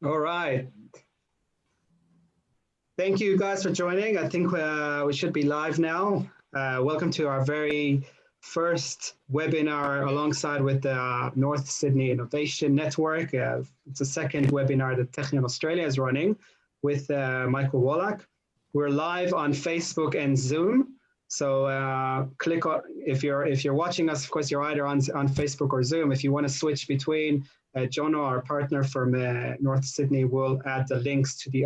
All right. Thank you guys for joining. I think we should be live now. Welcome to our very first webinar alongside with the North Sydney Innovation Network. It's the second webinar that Technion Australia is running with Michael Wallach. We're live on Facebook and Zoom. So click on, if you're watching us, of course, you're either on Facebook or Zoom. If you want to switch between, Jono, our partner from North Sydney, will add the links to the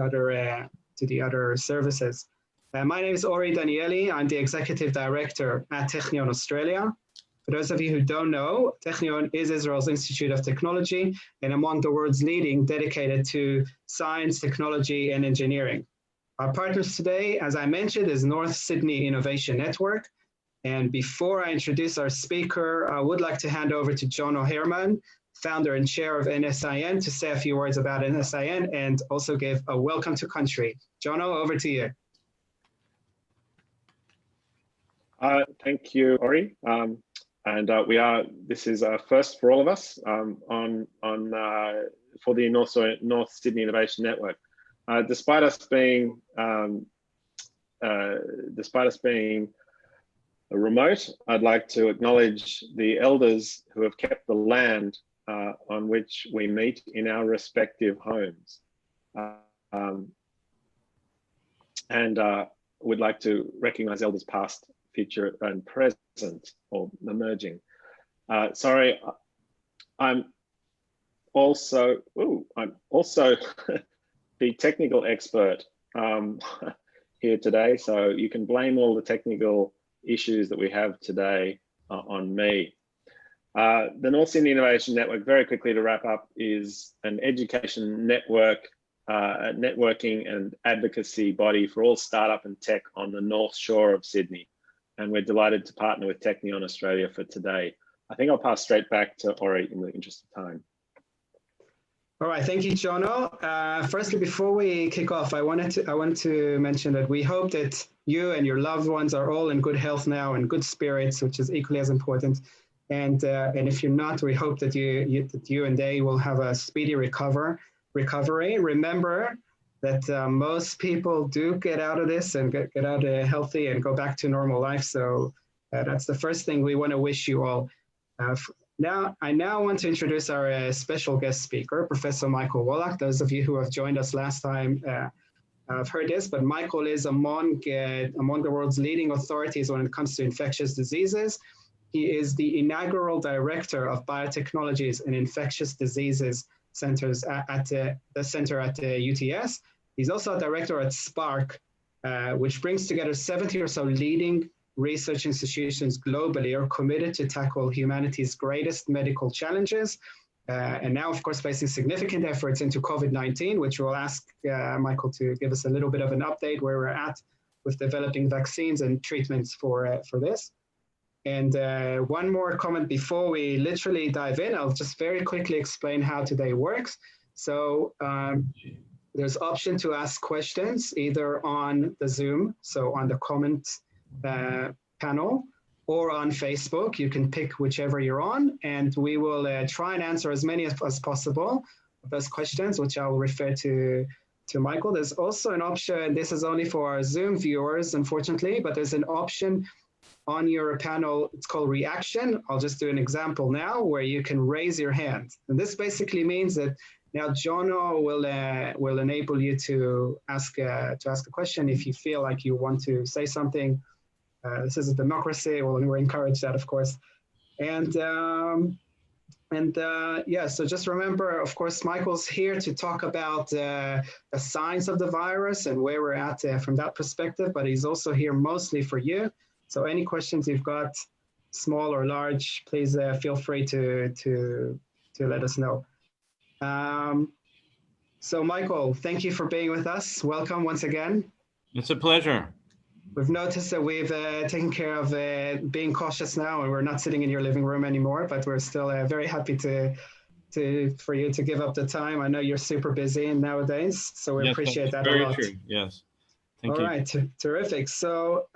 other services. My name is Ori Danieli. I'm the Executive Director at Technion Australia. For those of you who don't know, Technion is Israel's Institute of Technology and among the world's leading dedicated to science, technology, and engineering. Our partners today, as I mentioned, is North Sydney Innovation Network. And before I introduce our speaker, I would like to hand over to Jono Herman, founder and chair of NSIN, to say a few words about NSIN and also give a welcome to country. Jono, over to you. Thank you, Ori. This is a first for all of us for the North Sydney Innovation Network. Despite us being remote, I'd like to acknowledge the elders who have kept the land on which we meet in our respective homes, and would like to recognise elders past, future, and present, or emerging. Sorry, I'm also the technical expert here today, so you can blame all the technical issues that we have today on me. The North Sydney Innovation Network, very quickly to wrap up, is an education network, networking and advocacy body for all startup and tech on the North Shore of Sydney. And we're delighted to partner with Technion Australia for today. I think I'll pass straight back to Ori in the interest of time. All right, thank you, Jono. Firstly, before we kick off, I wanted to mention that we hope that you and your loved ones are all in good health now and good spirits, which is equally as important. And if you're not, we hope that you and they will have a speedy recovery. Remember that most people do get out of this and get out healthy and go back to normal life. So that's the first thing we want to wish you all. I now want to introduce our special guest speaker, Professor Michael Wallach. Those of you who have joined us last time have heard this, but Michael is among the world's leading authorities when it comes to infectious diseases. He is the inaugural director of biotechnologies and infectious diseases centers at the center at the UTS. He's also a director at Spark, which brings together 70 or so leading research institutions globally are committed to tackle humanity's greatest medical challenges. And now, of course, facing significant efforts into Covid19, which we'll ask Michael to give us a little bit of an update where we're at with developing vaccines and treatments for this. And one more comment before we literally dive in, I'll just very quickly explain how today works. So there's option to ask questions either on the Zoom, so on the comment panel, or on Facebook. You can pick whichever you're on, and we will try and answer as many as possible of those questions, which I'll refer to Michael. There's also an option, this is only for our Zoom viewers, unfortunately, but there's an option on your panel, it's called reaction. I'll just do an example now where you can raise your hand. And this basically means that now Jono will enable you to ask a question if you feel like you want to say something. This is a democracy. Well, we encourage that, of course. And yeah, so just remember, of course, Michael's here to talk about the science of the virus and where we're at from that perspective, but he's also here mostly for you. So any questions you've got, small or large, please feel free to let us know. So Michael, thank you for being with us. Welcome once again. It's a pleasure. We've noticed that we've taken care of being cautious now, and we're not sitting in your living room anymore, but we're still very happy for you to give up the time. I know you're super busy nowadays, so we appreciate that a lot. Very true. Yes. Thank you. All right, terrific. So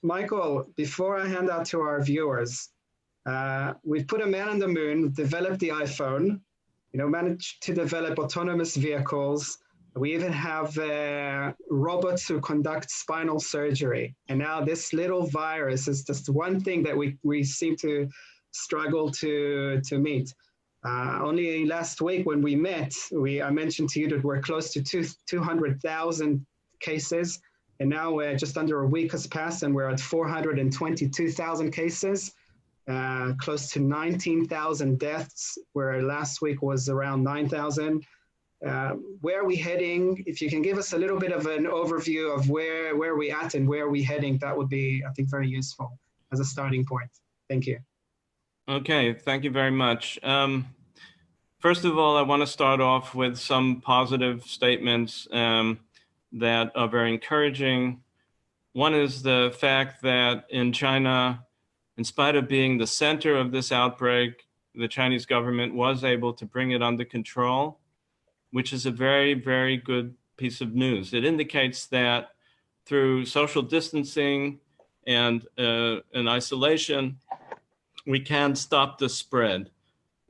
Michael, before I hand out to our viewers, we've put a man on the moon, developed the iPhone. managed to develop autonomous vehicles. We even have robots who conduct spinal surgery. And now this little virus is just one thing that we seem to struggle to meet. Only last week when we met, I mentioned to you that we're close to 200,000 cases. And now we're just under a week has passed and we're at 422,000 cases, close to 19,000 deaths, where last week was around 9,000. Where are we heading? If you can give us a little bit of an overview of where we're at and where we're heading, that would be, I think, very useful as a starting point. Thank you. Okay, thank you very much. First of all, I want to start off with some positive statements that are very encouraging. One is the fact that in China, in spite of being the center of this outbreak, the Chinese government was able to bring it under control, which is a very, very good piece of news. It indicates that through social distancing and isolation, we can stop the spread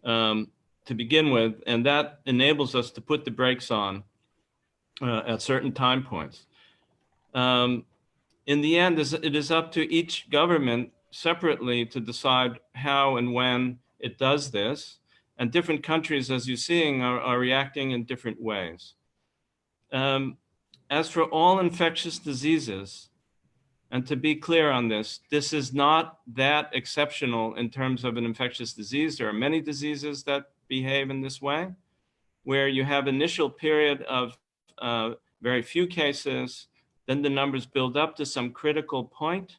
to begin with, and that enables us to put the brakes on at certain time points. In the end, it is up to each government separately to decide how and when it does this. And different countries, as you're seeing, are reacting in different ways. As for all infectious diseases, and to be clear on this, this is not that exceptional in terms of an infectious disease. There are many diseases that behave in this way, where you have initial period of very few cases, then the numbers build up to some critical point,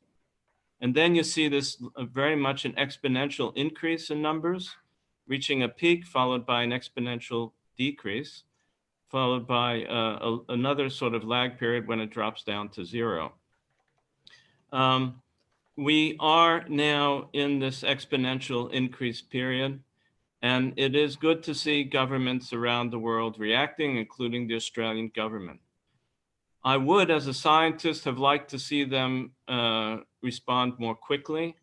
and then you see this very much an exponential increase in numbers, reaching a peak followed by an exponential decrease, followed by another sort of lag period when it drops down to zero. We are now in this exponential increase period, and it is good to see governments around the world reacting, including the Australian government. I would, as a scientist, have liked to see them respond more quickly.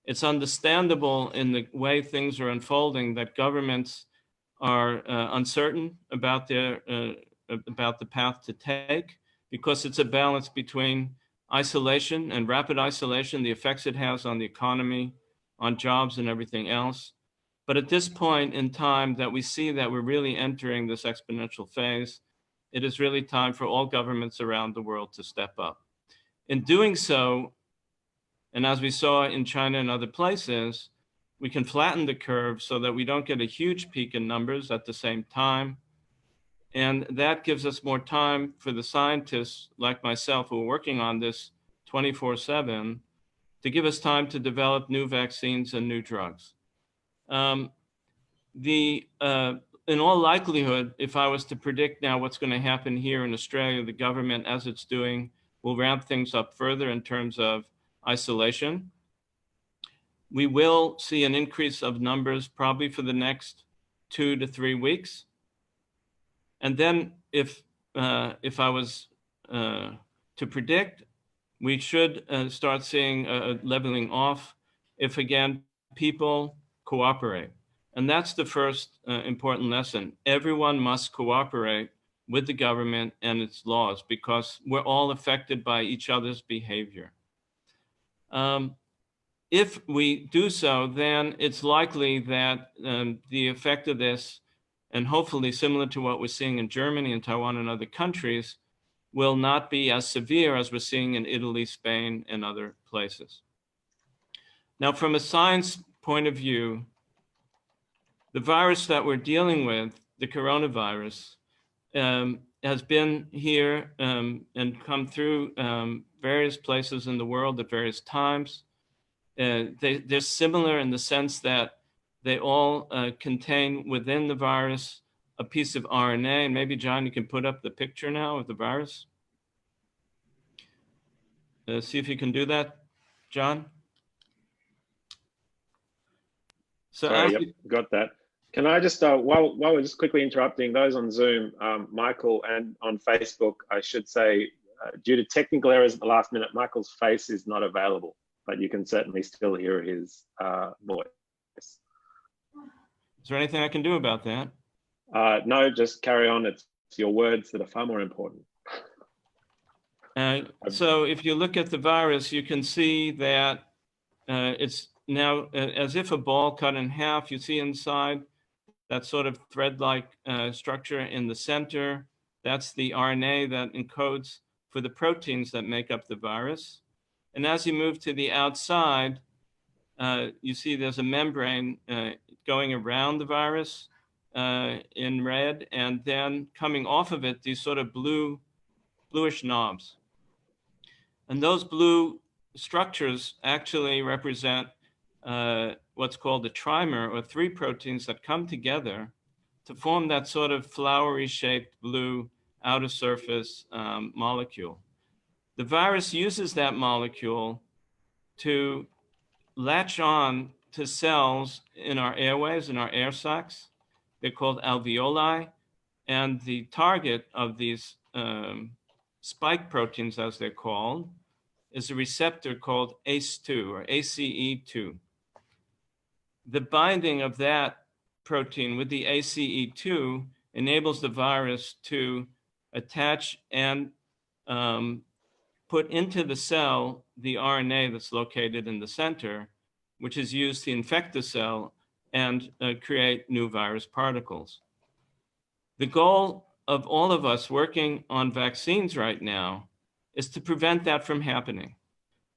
It's understandable in the way things are unfolding that governments are uncertain about about the path to take, because it's a balance between isolation and rapid isolation, the effects it has on the economy, on jobs and everything else. But at this point in time that we see that we're really entering this exponential phase, it is really time for all governments around the world to step up. In doing so, and as we saw in China and other places, we can flatten the curve so that we don't get a huge peak in numbers at the same time. And that gives us more time for the scientists like myself who are working on this 24/7 to give us time to develop new vaccines and new drugs. In all likelihood, if I was to predict now what's going to happen here in Australia, the government, as it's doing, will ramp things up further in terms of isolation. We will see an increase of numbers probably for the next 2 to 3 weeks. And then if I was to predict, we should start seeing a leveling off if, again, people cooperate. And that's the first important lesson. Everyone must cooperate with the government and its laws, because we're all affected by each other's behavior. If we do so, then it's likely that the effect of this, and hopefully similar to what we're seeing in Germany and Taiwan and other countries, will not be as severe as we're seeing in Italy, Spain, and other places. Now, from a science point of view, the virus that we're dealing with, the coronavirus, has been here and come through various places in the world at various times. They're similar in the sense that they all contain within the virus a piece of RNA. And maybe, John, you can put up the picture now of the virus. See if you can do that, John. So sorry, yep, got that. Can I just, while we're just quickly interrupting those on Zoom, Michael, and on Facebook, I should say, due to technical errors at the last minute, Michael's face is not available, but you can certainly still hear his voice. Is there anything I can do about that? No, just carry on. It's your words that are far more important. So if you look at the virus, you can see that it's now as if a ball cut in half. You see inside that sort of thread-like structure in the center. That's the RNA that encodes for the proteins that make up the virus. And as you move to the outside, you see there's a membrane going around the virus in red, and then coming off of it, these sort of bluish knobs. And those blue structures actually represent what's called a trimer, or 3 proteins that come together to form that sort of flowery shaped blue outer surface molecule. The virus uses that molecule to latch on to cells in our airways, in our air sacs. They're called alveoli. And the target of these spike proteins, as they're called, is a receptor called ACE2 or ACE2. The binding of that protein with the ACE2 enables the virus to attach and put into the cell the RNA that's located in the center, which is used to infect the cell and create new virus particles. The goal of all of us working on vaccines right now is to prevent that from happening,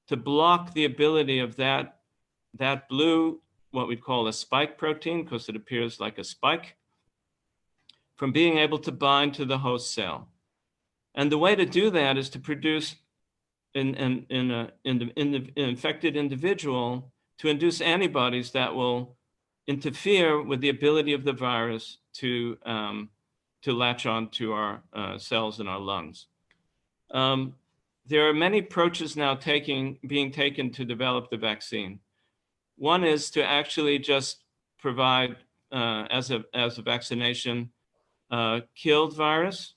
to block the ability of that blue, what we call a spike protein, because it appears like a spike, from being able to bind to the host cell. And the way to do that is to produce in the infected individual, to induce antibodies that will interfere with the ability of the virus to latch on to our cells in our lungs. There are many approaches now being taken to develop the vaccine. One is to actually just provide, as a vaccination, killed virus.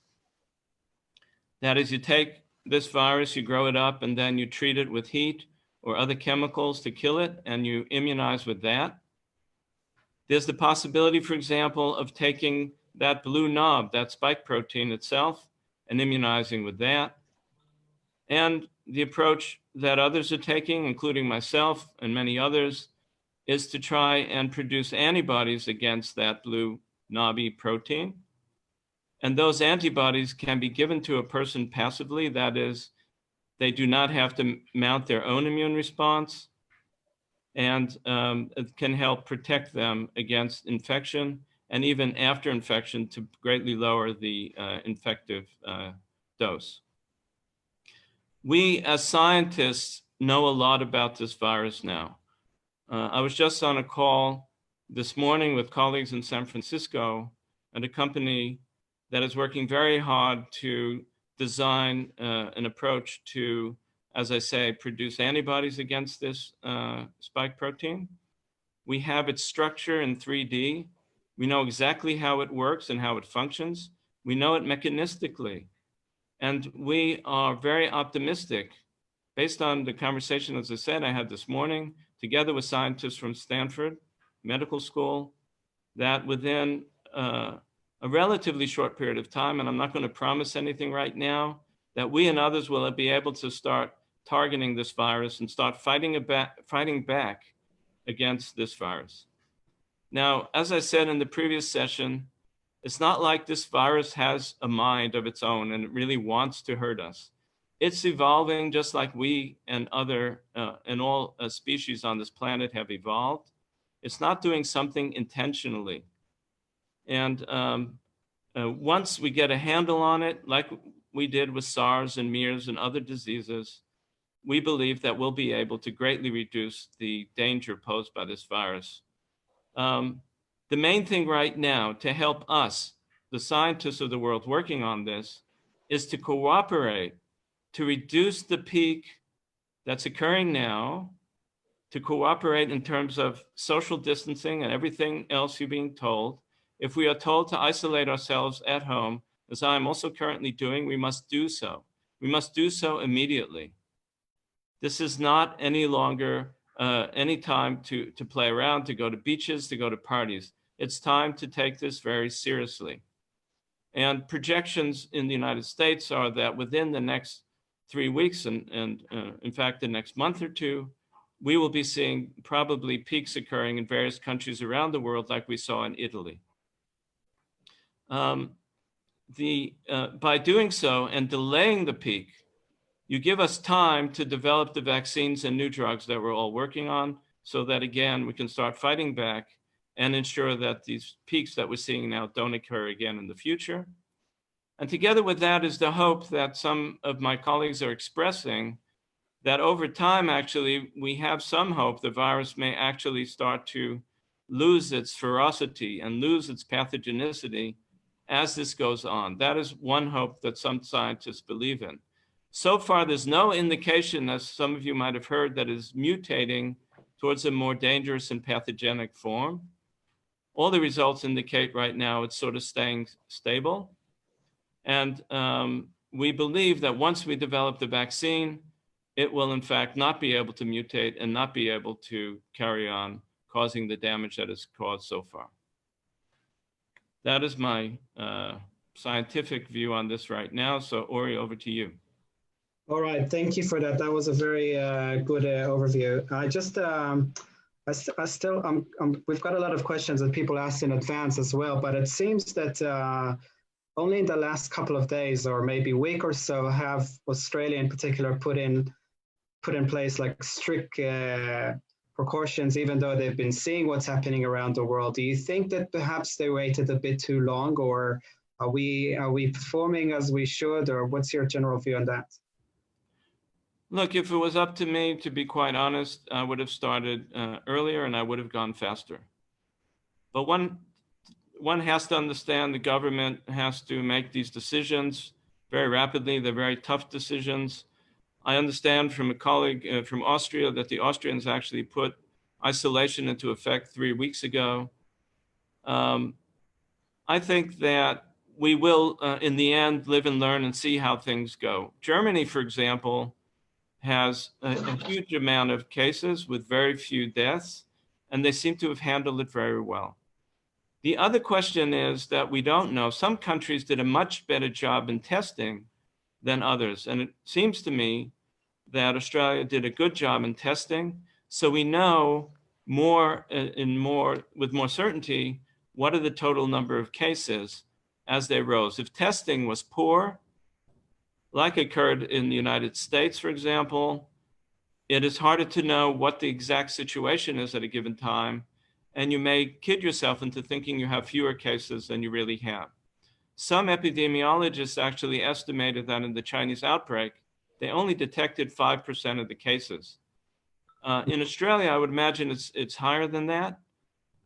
That is, you take this virus, you grow it up, and then you treat it with heat or other chemicals to kill it, and you immunize with that. There's the possibility, for example, of taking that blue knob, that spike protein itself, and immunizing with that. And the approach that others are taking, including myself and many others, is to try and produce antibodies against that blue knobby protein. And those antibodies can be given to a person passively. That is, they do not have to mount their own immune response, and it can help protect them against infection, and even after infection to greatly lower the infective dose. We as scientists know a lot about this virus now. I was just on a call this morning with colleagues in San Francisco at a company that is working very hard to design an approach to, as I say, produce antibodies against this spike protein. We have its structure in 3D. We know exactly how it works and how it functions. We know it mechanistically. And we are very optimistic, based on the conversation, as I said, I had this morning, together with scientists from Stanford Medical School, that within a relatively short period of time, and I'm not going to promise anything right now, that we and others will be able to start targeting this virus and start fighting back against this virus. Now, as I said in the previous session, it's not like this virus has a mind of its own and it really wants to hurt us. It's evolving just like we and all species on this planet have evolved. It's not doing something intentionally. And once we get a handle on it, like we did with SARS and MERS and other diseases, we believe that we'll be able to greatly reduce the danger posed by this virus. The main thing right now to help us, the scientists of the world working on this, is to cooperate to reduce the peak that's occurring now, to cooperate in terms of social distancing and everything else you're being told. If we are told to isolate ourselves at home, as I'm also currently doing, we must do so. We must do so immediately. This is not any longer any time to play around, to go to beaches, to go to parties. It's time to take this very seriously. And projections in the United States are that within the next 3 weeks, and in fact, the next month or two, we will be seeing probably peaks occurring in various countries around the world, like we saw in Italy. By doing so and delaying the peak, you give us time to develop the vaccines and new drugs that we're all working on, so that, again, we can start fighting back and ensure that these peaks that we're seeing now don't occur again in the future. And together with that is the hope that some of my colleagues are expressing, that over time, actually, we have some hope the virus may actually start to lose its ferocity and lose its pathogenicity as this goes on. That is one hope that some scientists believe in. So far, there's no indication, as some of you might have heard, that is mutating towards a more dangerous and pathogenic form. All the results indicate right now it's sort of staying stable. And we believe that once we develop the vaccine, it will in fact not be able to mutate and not be able to carry on causing the damage that it's caused so far. That is my scientific view on this right now. So Ori, over to you. All right, thank you for that. That was a very good overview. We've got a lot of questions that people asked in advance as well, but it seems that only in the last couple of days or maybe week or so have Australia in particular put in place like strict precautions, even though they've been seeing what's happening around the world. Do you think that perhaps they waited a bit too long, or are we performing as we should, or what's your general view on that? Look, if it was up to me, to be quite honest, I would have started earlier and I would have gone faster. But one has to understand the government has to make these decisions very rapidly. They're very tough decisions. I understand from a colleague from Austria that the Austrians actually put isolation into effect 3 weeks ago. I think that we will, in the end, live and learn and see how things go. Germany, for example, has a huge amount of cases with very few deaths, and they seem to have handled it very well. The other question is that we don't know. Some countries did a much better job in testing than others. And it seems to me that Australia did a good job in testing. So we know with more certainty, what are the total number of cases as they rose. If testing was poor, like occurred in the United States, for example, it is harder to know what the exact situation is at a given time. And you may kid yourself into thinking you have fewer cases than you really have. Some epidemiologists actually estimated that in the Chinese outbreak, they only detected 5% of the cases. In Australia, I would imagine it's higher than that.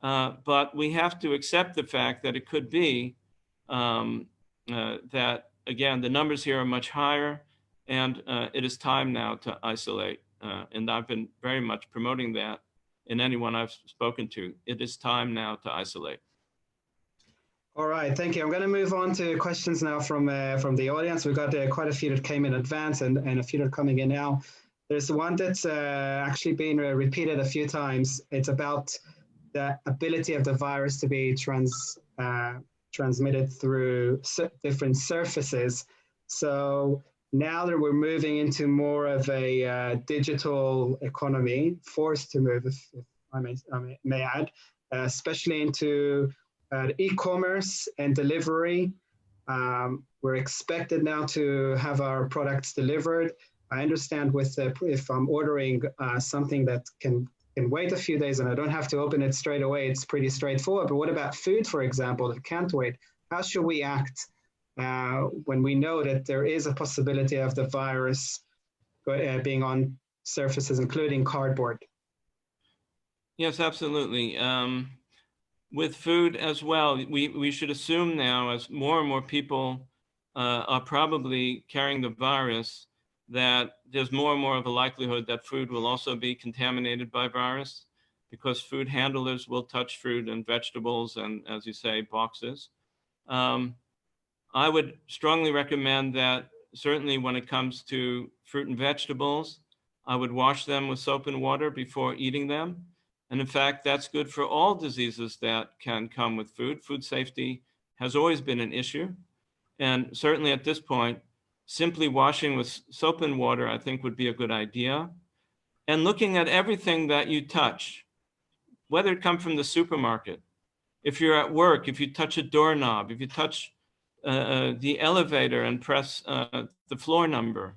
But we have to accept the fact that it could be that, again, the numbers here are much higher, and it is time now to isolate. And I've been very much promoting that in anyone I've spoken to. It is time now to isolate. All right, thank you. I'm going to move on to questions now from the audience. We've got quite a few that came in advance and a few that are coming in now. There's one that's actually been repeated a few times. It's about the ability of the virus to be transmitted through different surfaces. So now that we're moving into more of a digital economy, forced to move, if I may add, especially into e-commerce and delivery. We're expected now to have our products delivered. I understand if I'm ordering something that can wait a few days and I don't have to open it straight away, it's pretty straightforward. But what about food, for example, that can't wait? How should we act when we know that there is a possibility of the virus being on surfaces, including cardboard? Yes, absolutely. With food as well, we should assume now, as more and more people are probably carrying the virus, that there's more and more of a likelihood that food will also be contaminated by virus, because food handlers will touch fruit and vegetables and, as you say, boxes. I would strongly recommend that, certainly when it comes to fruit and vegetables, I would wash them with soap and water before eating them. And in fact, that's good for all diseases that can come with food. Food safety has always been an issue. And certainly at this point, simply washing with soap and water, I think, would be a good idea. And looking at everything that you touch, whether it comes from the supermarket, if you're at work, if you touch a doorknob, if you touch the elevator and press the floor number,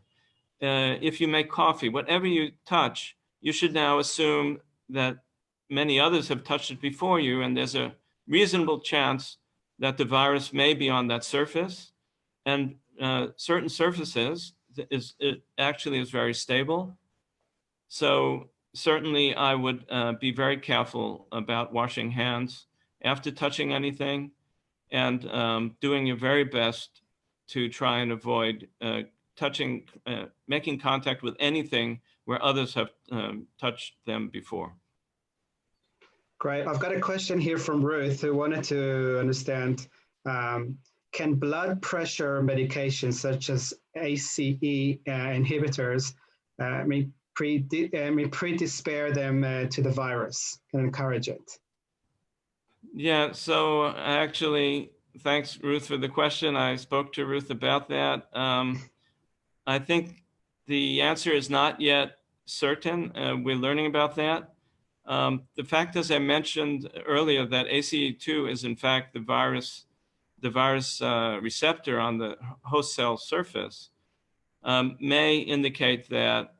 if you make coffee, whatever you touch, you should now assume that many others have touched it before you, and there's a reasonable chance that the virus may be on that surface. And certain surfaces, it actually is very stable. So certainly I would be very careful about washing hands after touching anything, and doing your very best to try and avoid making contact with anything where others have touched them before. Great. I've got a question here from Ruth who wanted to understand, can blood pressure medications such as ACE inhibitors predispose them to the virus and encourage it? Yeah, so actually, thanks, Ruth, for the question. I spoke to Ruth about that. I think the answer is not yet certain. We're learning about that. The fact, as I mentioned earlier, that ACE2 is in fact the virus receptor on the host cell surface, may indicate that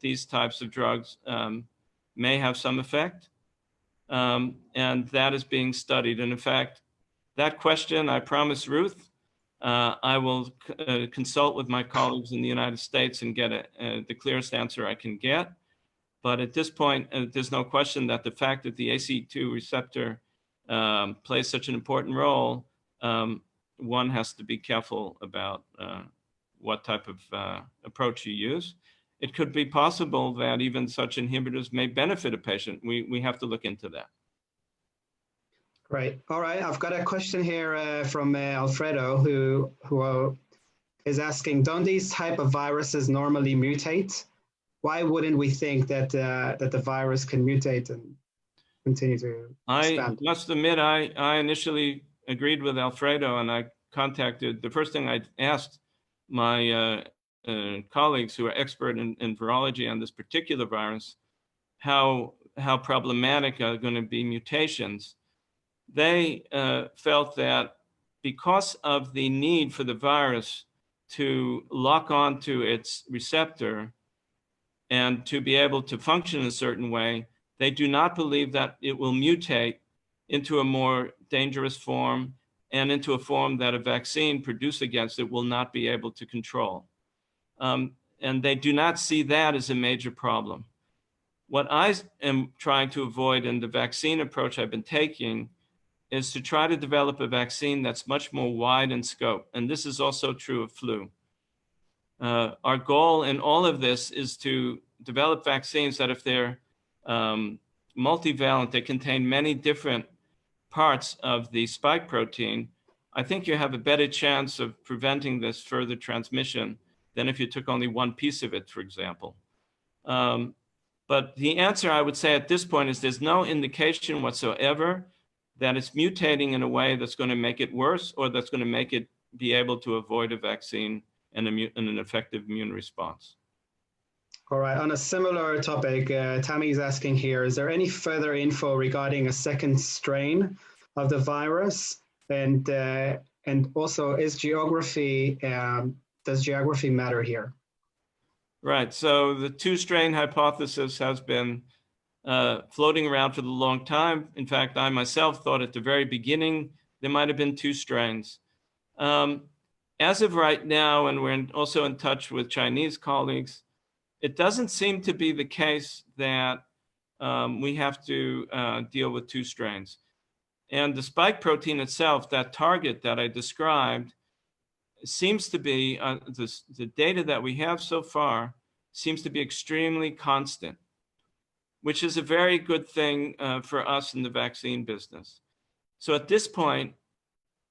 these types of drugs may have some effect. And that is being studied. And in fact, that question, I promised Ruth, I will consult with my colleagues in the United States and get the clearest answer I can get. But at this point, there's no question that the fact that the ACE2 receptor plays such an important role, one has to be careful about what type of approach you use. It could be possible that even such inhibitors may benefit a patient. We have to look into that. Great. All right. I've got a question here from Alfredo, who is asking, don't these type of viruses normally mutate? Why wouldn't we think that that the virus can mutate and continue to expand? I must admit, I initially agreed with Alfredo, and I contacted, the first thing I asked my colleagues who are expert in virology on this particular virus, how problematic are going to be mutations. They felt that because of the need for the virus to lock onto its receptor and to be able to function in a certain way, they do not believe that it will mutate into a more dangerous form and into a form that a vaccine produced against it will not be able to control. And they do not see that as a major problem. What I am trying to avoid in the vaccine approach I've been taking is to try to develop a vaccine that's much more wide in scope. And this is also true of flu. Our goal in all of this is to develop vaccines that if they're multivalent, they contain many different parts of the spike protein, I think you have a better chance of preventing this further transmission than if you took only one piece of it, for example. But the answer I would say at this point is there's no indication whatsoever that it's mutating in a way that's going to make it worse or that's going to make it be able to avoid a vaccine and an effective immune response. All right, on a similar topic, Tammy is asking here, is there any further info regarding a second strain of the virus? And also, is geography, does geography matter here? Right, so the two-strain hypothesis has been floating around for a long time. In fact, I myself thought at the very beginning there might have been two strains. As of right now, and we're also in touch with Chinese colleagues, it doesn't seem to be the case that we have to deal with two strains. And the spike protein itself, that target that I described, seems to be, the data that we have so far seems to be extremely constant, which is a very good thing for us in the vaccine business. So at this point,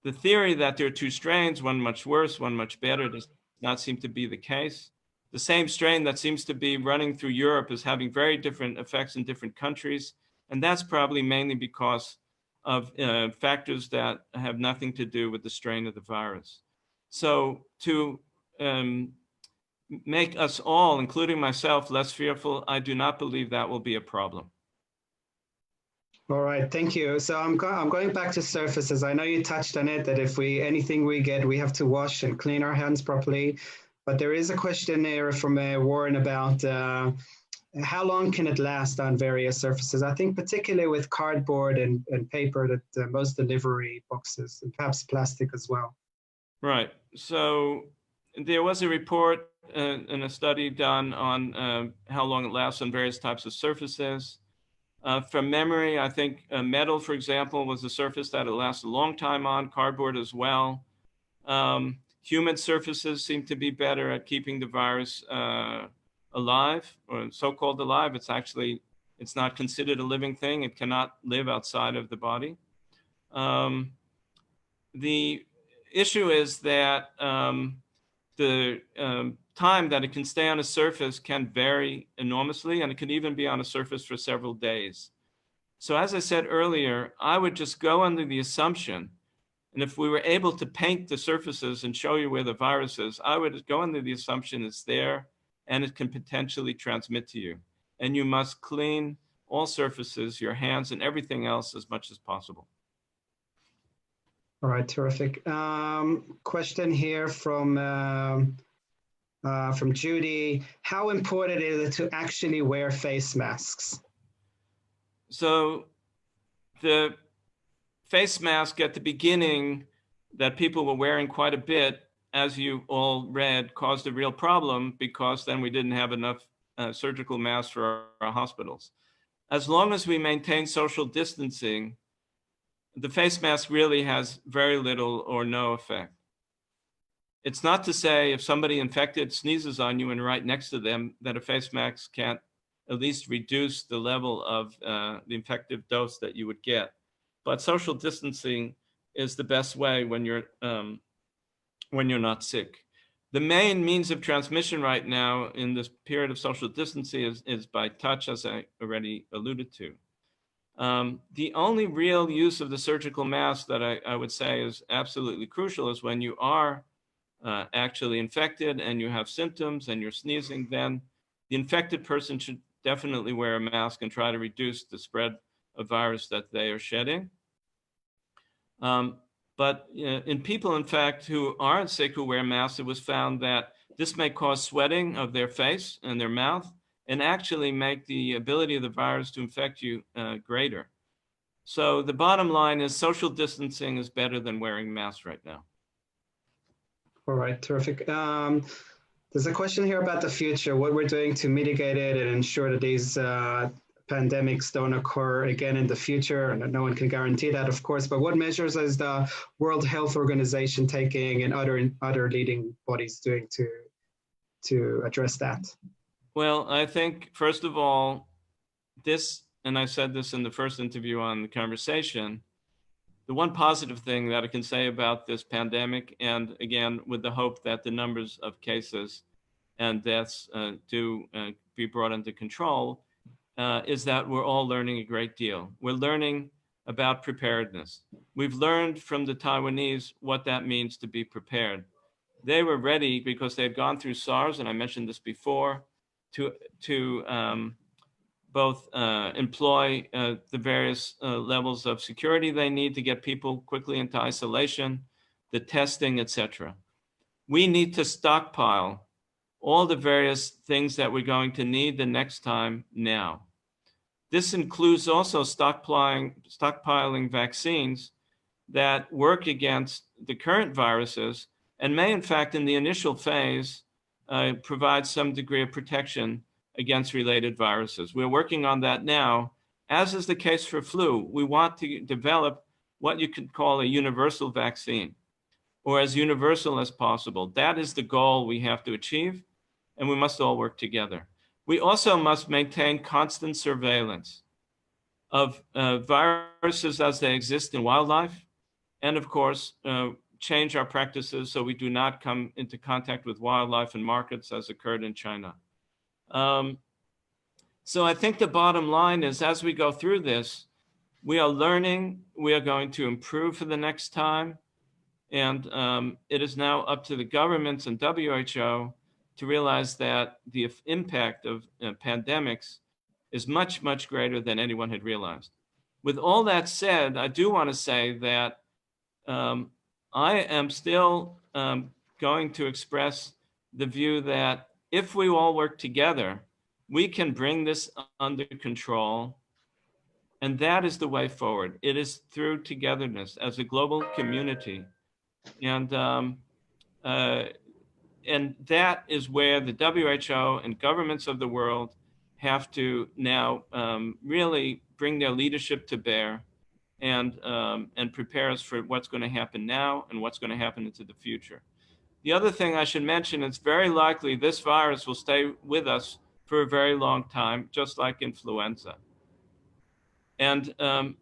the theory that there are two strains, one much worse, one much better, does not seem to be the case. The same strain that seems to be running through Europe is having very different effects in different countries. And that's probably mainly because of factors that have nothing to do with the strain of the virus. So to make us all, including myself, less fearful, I do not believe that will be a problem. All right, thank you. So I'm going back to surfaces. I know you touched on it, that if anything we get, we have to wash and clean our hands properly. But there is a question there from Warren about how long can it last on various surfaces? I think particularly with cardboard and paper, that most delivery boxes, and perhaps plastic as well. Right. So there was a report and a study done on how long it lasts on various types of surfaces. From memory, I think metal, for example, was a surface that it lasts a long time on, cardboard as well. Humid surfaces seem to be better at keeping the virus alive, or so-called alive. It's not considered a living thing. It cannot live outside of the body. The issue is that the time that it can stay on a surface can vary enormously, and it can even be on a surface for several days. So as I said earlier, I would just go under the assumption, and if we were able to paint the surfaces and show you where the virus is, I would go under the assumption it's there and it can potentially transmit to you. And you must clean all surfaces, your hands and everything else, as much as possible. All right, terrific. Question here from Judy. How important is it to actually wear face masks? So the face mask at the beginning that people were wearing quite a bit, as you all read, caused a real problem because then we didn't have enough surgical masks for our hospitals. As long as we maintain social distancing, the face mask really has very little or no effect. It's not to say if somebody infected sneezes on you and right next to them that a face mask can't at least reduce the level of the infective dose that you would get. But social distancing is the best way when you're not sick. The main means of transmission right now in this period of social distancing is by touch, as I already alluded to. The only real use of the surgical mask that I would say is absolutely crucial is when you are actually infected and you have symptoms and you're sneezing, then the infected person should definitely wear a mask and try to reduce the spread of virus that they are shedding. But in people, in fact, who aren't sick who wear masks, it was found that this may cause sweating of their face and their mouth and actually make the ability of the virus to infect you greater. So the bottom line is social distancing is better than wearing masks right now. All right, terrific. There's a question here about the future, what we're doing to mitigate it and ensure that these pandemics don't occur again in the future. And no one can guarantee that, of course, but what measures is the World Health Organization taking and other leading bodies doing to address that? Well, I think, first of all, this, and I said this in the first interview on the conversation, the one positive thing that I can say about this pandemic, and again, with the hope that the numbers of cases and deaths do be brought under control, is that we're all learning a great deal. We're learning about preparedness. We've learned from the Taiwanese what that means to be prepared. They were ready because they had gone through SARS, and I mentioned this before, to both employ the various levels of security they need to get people quickly into isolation, the testing, etc. We need to stockpile all the various things that we're going to need the next time now. This includes also stockpiling vaccines that work against the current viruses and may, in fact, in the initial phase, provide some degree of protection against related viruses. We're working on that now. As is the case for flu, we want to develop what you could call a universal vaccine, or as universal as possible. That is the goal we have to achieve, and we must all work together. We also must maintain constant surveillance of viruses as they exist in wildlife, and of course, change our practices so we do not come into contact with wildlife in markets as occurred in China. So I think the bottom line is, as we go through this, we are learning, we are going to improve for the next time. And it is now up to the governments and WHO to realize that the impact of pandemics is much, much greater than anyone had realized. With all that said, I do want to say that I am still going to express the view that if we all work together, we can bring this under control. And that is the way forward. It is through togetherness as a global community. And that is where the WHO and governments of the world have to now really bring their leadership to bear and prepare us for what's going to happen now and what's going to happen into the future. The other thing I should mention, it's very likely this virus will stay with us for a very long time, just like influenza. And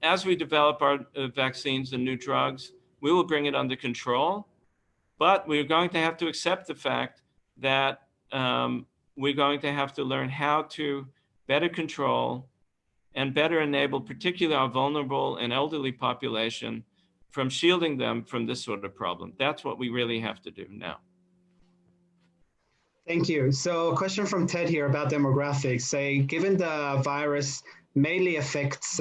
as we develop our vaccines and new drugs, we will bring it under control. But we're going to have to accept the fact that we're going to have to learn how to better control and better enable particularly our vulnerable and elderly population from shielding them from this sort of problem. That's what we really have to do now. Thank you. So a question from Ted here about demographics. Say, given the virus mainly affects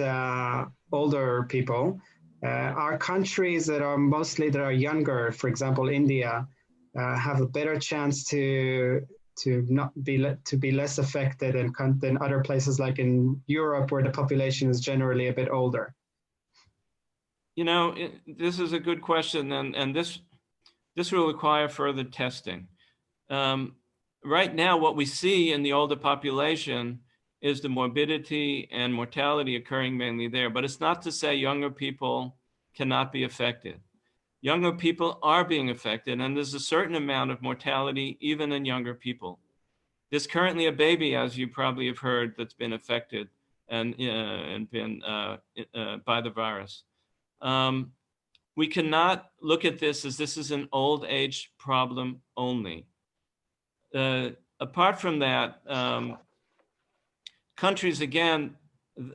older people, are countries that are younger, for example, India, have a better chance to be less affected than other places like in Europe, where the population is generally a bit older? You know, this is a good question, and this will require further testing. Right now, what we see in the older population is the morbidity and mortality occurring mainly there, but it's not to say younger people cannot be affected. Younger people are being affected, and there's a certain amount of mortality even in younger people. There's currently a baby, as you probably have heard, that's been affected and been by the virus. We cannot look at this as this is an old age problem only. Apart from that, countries, again,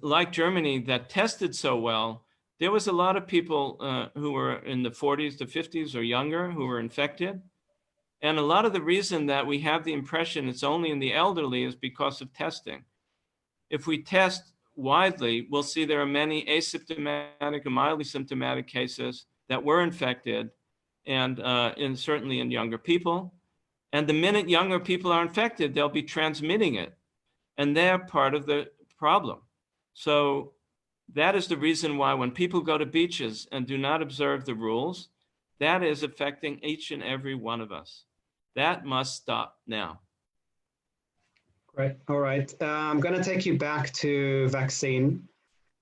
like Germany, that tested so well, there was a lot of people who were in the 40s to 50s or younger who were infected. And a lot of the reason that we have the impression it's only in the elderly is because of testing. If we test widely, we'll see there are many asymptomatic and mildly symptomatic cases that were infected, and certainly in younger people. And the minute younger people are infected, they'll be transmitting it. And they're part of the problem. So that is the reason why when people go to beaches and do not observe the rules, that is affecting each and every one of us. That must stop now. Great. All right. I'm going to take you back to vaccine,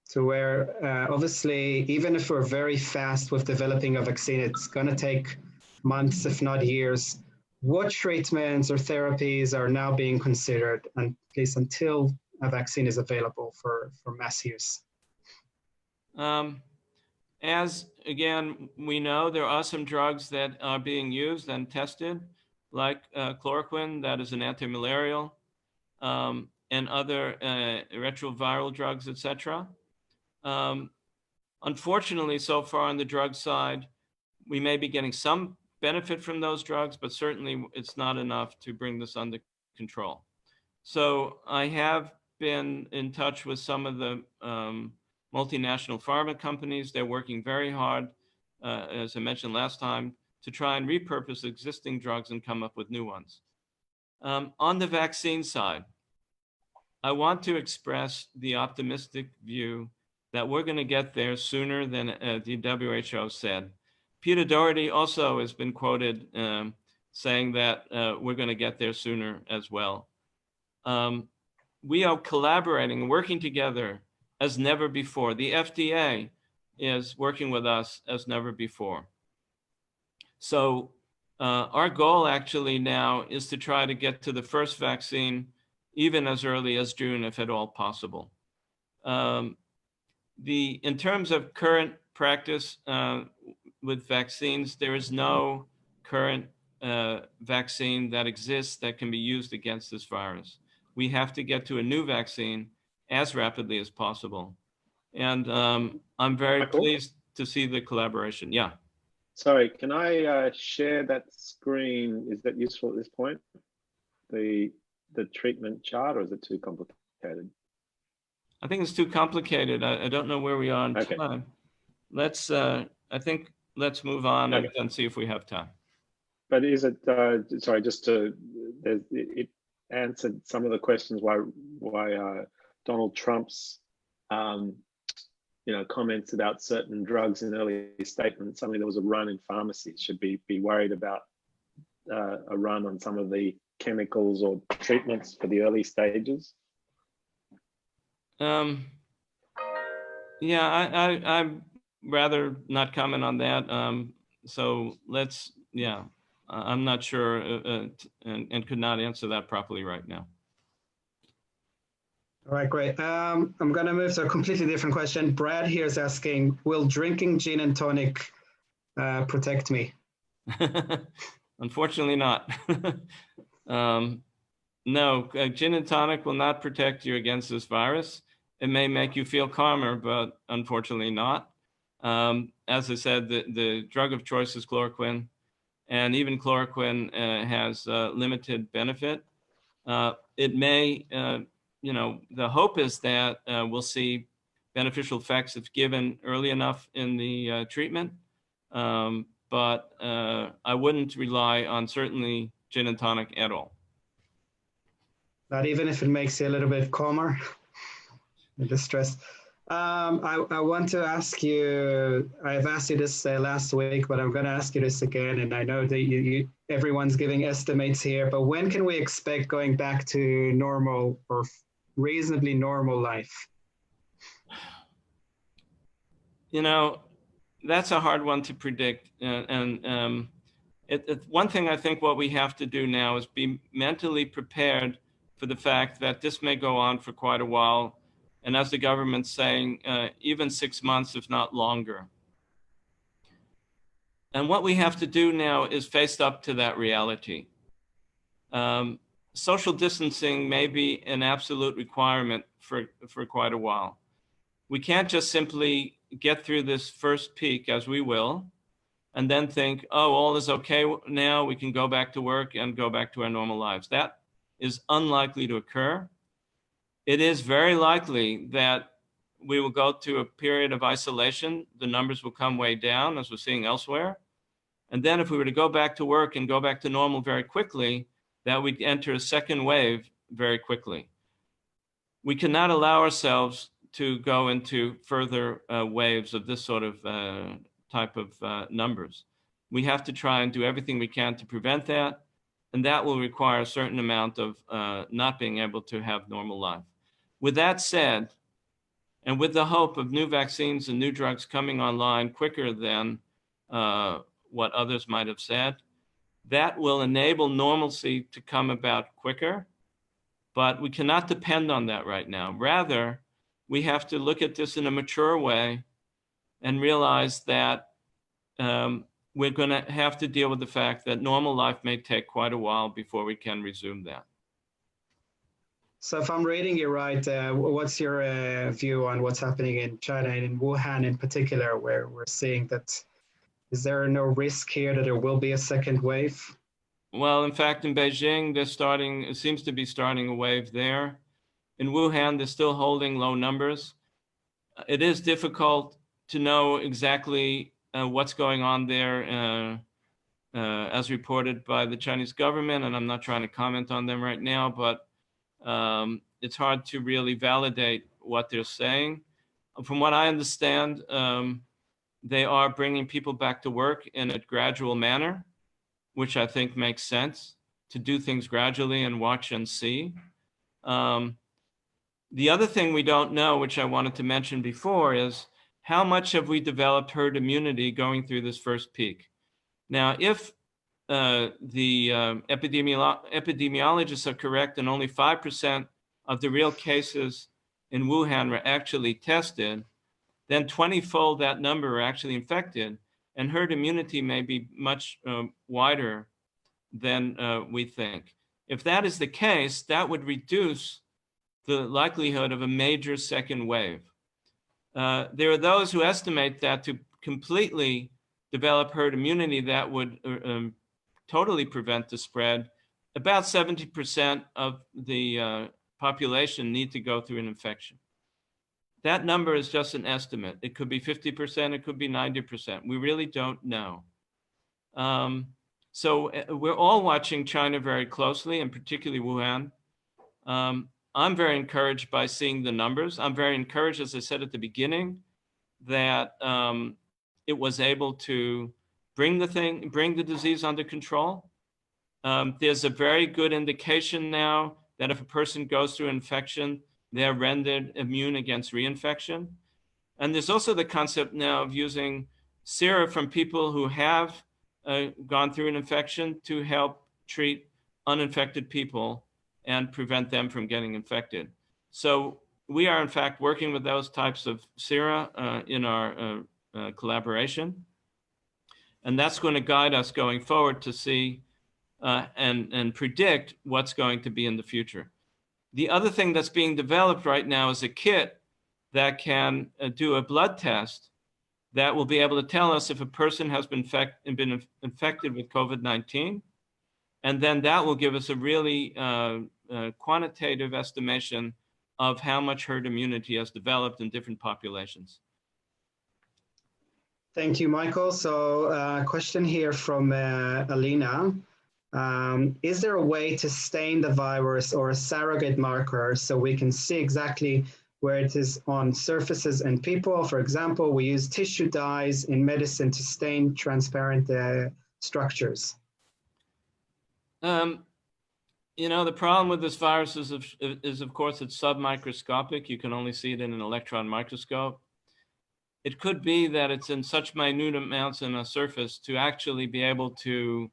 to where obviously, even if we're very fast with developing a vaccine, it's going to take months, if not years. What treatments or therapies are now being considered, at least until a vaccine is available for mass use? As again, we know there are some drugs that are being used and tested, like chloroquine, that is an antimalarial, and other retroviral drugs, etc. Unfortunately, so far on the drug side, we may be getting some benefit from those drugs, but certainly it's not enough to bring this under control. So I have been in touch with some of the multinational pharma companies. They're working very hard, as I mentioned last time, to try and repurpose existing drugs and come up with new ones. On the vaccine side, I want to express the optimistic view that we're going to get there sooner than the WHO said. Peter Doherty also has been quoted saying that we're going to get there sooner as well. We are collaborating and working together as never before. The FDA is working with us as never before. So our goal actually now is to try to get to the first vaccine even as early as June, if at all possible. In terms of current practice with vaccines, there is no current vaccine that exists that can be used against this virus. we have to get to a new vaccine as rapidly as possible. And I'm very pleased to see the collaboration. Yeah. Sorry, can I share that screen? Is that useful at this point? The treatment chart, or is it too complicated? I think it's too complicated. I don't know where we are on time. Let's, I think, let's move on and then see if we have time. But is it, sorry, just to, it answered some of the questions why Donald Trump's, comments about certain drugs in early statements. Suddenly there was a run in pharmacies. Should be worried about a run on some of the chemicals or treatments for the early stages? Yeah, I'd rather not comment on that. So let's, I'm not sure and could not answer that properly right now. All right, great. I'm going to move to a completely different question. Brad here is asking, will drinking gin and tonic protect me? Unfortunately not. No, gin and tonic will not protect you against this virus. It may make you feel calmer, but unfortunately not. As I said, the drug of choice is chloroquine, and even chloroquine has limited benefit. It may, the hope is that we'll see beneficial effects if given early enough in the treatment. But I wouldn't rely on certainly gin and tonic at all. Not even if it makes you a little bit calmer and distressed. I want to ask you, I've asked you this last week, but I'm going to ask you this again. And I know that everyone's giving estimates here, but when can we expect going back to normal or reasonably normal life? That's a hard one to predict. One thing I think what we have to do now is be mentally prepared for the fact that this may go on for quite a while. And as the government's saying, even 6 months, if not longer. And what we have to do now is face up to that reality. Social distancing may be an absolute requirement for quite a while. We can't just simply get through this first peak, as we will, and then think, oh, all is okay now, we can go back to work and go back to our normal lives. That is unlikely to occur. It is very likely that we will go to a period of isolation. The numbers will come way down, as we're seeing elsewhere. And then if we were to go back to work and go back to normal very quickly, that we'd enter a second wave very quickly. We cannot allow ourselves to go into further waves of this sort of type of numbers. We have to try and do everything we can to prevent that. And that will require a certain amount of not being able to have normal life. With that said, and with the hope of new vaccines and new drugs coming online quicker than what others might have said, that will enable normalcy to come about quicker. But we cannot depend on that right now. Rather, we have to look at this in a mature way and realize that we're going to have to deal with the fact that normal life may take quite a while before we can resume that. So if I'm reading you right, what's your view on what's happening in China and in Wuhan in particular, where we're seeing that, is there no risk here that there will be a second wave? Well, in fact, in Beijing, it seems to be starting a wave there. In Wuhan, they're still holding low numbers. It is difficult to know exactly what's going on there as reported by the Chinese government, and I'm not trying to comment on them right now, but it's hard to really validate what they're saying. From what I understand, they are bringing people back to work in a gradual manner, which I think makes sense, to do things gradually and watch and see. The other thing we don't know, which I wanted to mention before, is how much have we developed herd immunity going through this first peak? Now, if the epidemiologists are correct and only 5% of the real cases in Wuhan were actually tested, then 20-fold that number are actually infected, and herd immunity may be much wider than we think. If that is the case, that would reduce the likelihood of a major second wave. There are those who estimate that to completely develop herd immunity, that would totally prevent the spread. About 70% of the population need to go through an infection. That number is just an estimate. It could be 50%, it could be 90%. We really don't know. So we're all watching China very closely, and particularly Wuhan. I'm very encouraged by seeing the numbers. I'm very encouraged, as I said at the beginning, that it was able to bring the disease under control. There's a very good indication now that if a person goes through infection, they're rendered immune against reinfection. And there's also the concept now of using sera from people who have gone through an infection to help treat uninfected people and prevent them from getting infected. So we are, in fact, working with those types of sera in our collaboration. And that's going to guide us going forward to see and predict what's going to be in the future. The other thing that's being developed right now is a kit that can do a blood test that will be able to tell us if a person has been infected with COVID-19. And then that will give us a really quantitative estimation of how much herd immunity has developed in different populations. Thank you, Michael. So a question here from Alina. Is there a way to stain the virus or a surrogate marker so we can see exactly where it is on surfaces and people? For example, we use tissue dyes in medicine to stain transparent structures. You know, the problem with this virus is of course, it's submicroscopic. You can only see it in an electron microscope. It could be that it's in such minute amounts in a surface to actually be able to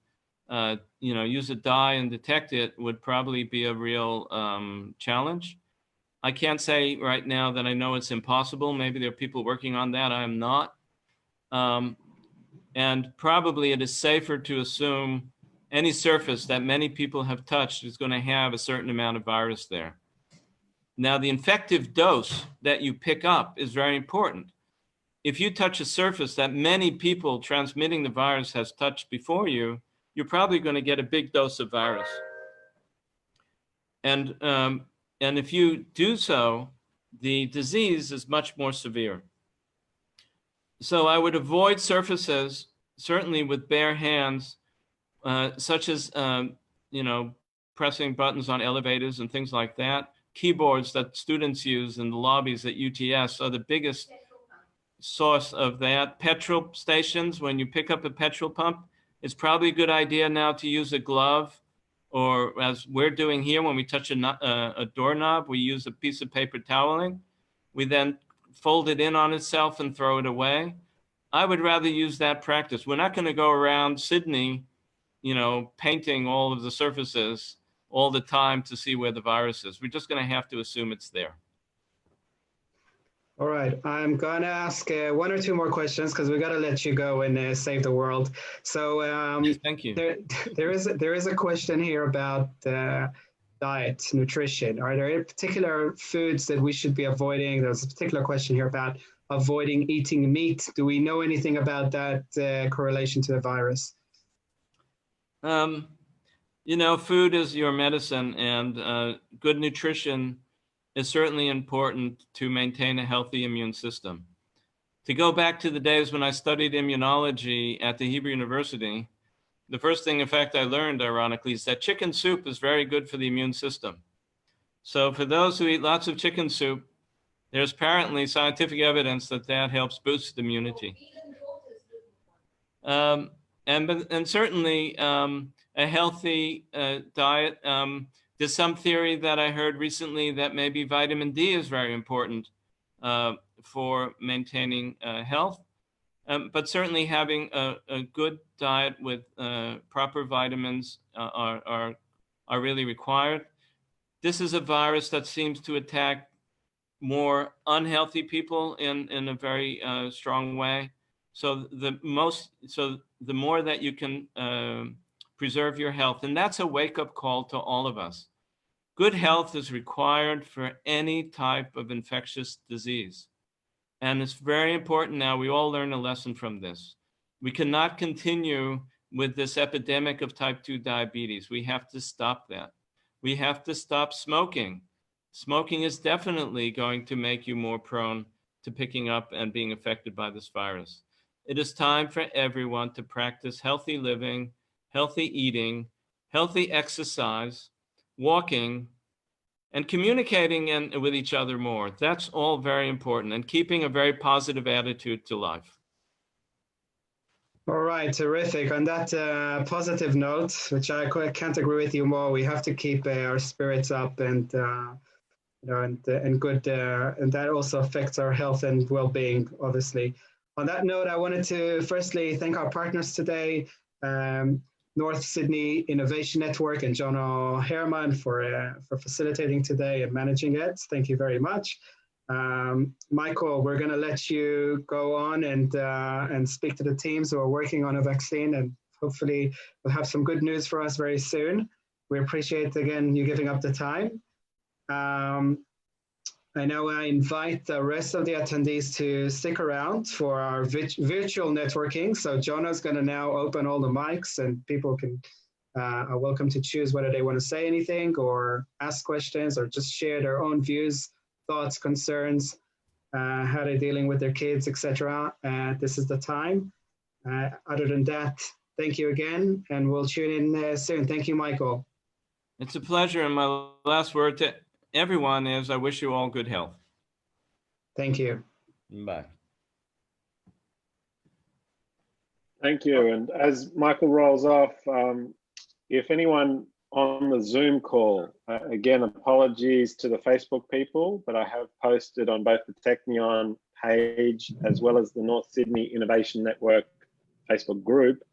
use a dye and detect it would probably be a real challenge. I can't say right now that I know it's impossible. Maybe there are people working on that. I am not. And probably it is safer to assume any surface that many people have touched is going to have a certain amount of virus there. Now, the infective dose that you pick up is very important. If you touch a surface that many people transmitting the virus has touched before you, you're probably going to get a big dose of virus. And if you do so, the disease is much more severe. So I would avoid surfaces, certainly with bare hands, such as, pressing buttons on elevators and things like that. Keyboards that students use in the lobbies at UTS are the biggest source of that. Petrol stations, when you pick up a petrol pump, it's probably a good idea now to use a glove, or as we're doing here, when we touch a doorknob, we use a piece of paper toweling. We then fold it in on itself and throw it away. I would rather use that practice. We're not going to go around Sydney, painting all of the surfaces all the time to see where the virus is. We're just going to have to assume it's there. All right, I'm going to ask one or two more questions because we got to let you go and save the world. So yes, thank you. There is a question here about diet, nutrition. Are there particular foods that we should be avoiding? There's a particular question here about avoiding eating meat. Do we know anything about that correlation to the virus? Food is your medicine, and good nutrition is certainly important to maintain a healthy immune system. To go back to the days when I studied immunology at the Hebrew University, the first thing, in fact, I learned, ironically, is that chicken soup is very good for the immune system. So for those who eat lots of chicken soup, there's apparently scientific evidence that that helps boost immunity. And certainly a healthy diet. There's some theory that I heard recently that maybe vitamin D is very important for maintaining health. But certainly having a good diet with proper vitamins are really required. This is a virus that seems to attack more unhealthy people in a very strong way. So the more that you can preserve your health. And that's a wake-up call to all of us. Good health is required for any type of infectious disease. And it's very important now. We all learn a lesson from this. We cannot continue with this epidemic of type 2 diabetes. We have to stop that. We have to stop smoking. Smoking is definitely going to make you more prone to picking up and being affected by this virus. It is time for everyone to practice healthy living, healthy eating, healthy exercise, walking, and communicating with each other more. That's all very important, and keeping a very positive attitude to life. All right, terrific. On that positive note, which I can't agree with you more, we have to keep our spirits up and and good, and that also affects our health and well-being, obviously. On that note, I wanted to firstly thank our partners today, North Sydney Innovation Network and Jono Herman for facilitating today and managing it. Thank you very much. Michael, we're going to let you go on and speak to the teams who are working on a vaccine, and hopefully we'll have some good news for us very soon. We appreciate, again, you giving up the time. I know I invite the rest of the attendees to stick around for our virtual networking. So Jonah's going to now open all the mics, and people are welcome to choose whether they want to say anything or ask questions or just share their own views, thoughts, concerns, how they're dealing with their kids, etc. This is the time. Other than that, thank you again, and we'll tune in soon. Thank you, Michael. It's a pleasure, and my last word to everyone is I wish you all good health. Thank you. Bye. Thank you. And as Michael rolls off, if anyone on the Zoom call, again, apologies to the Facebook people, but I have posted on both the Technion page as well as the North Sydney Innovation Network Facebook group.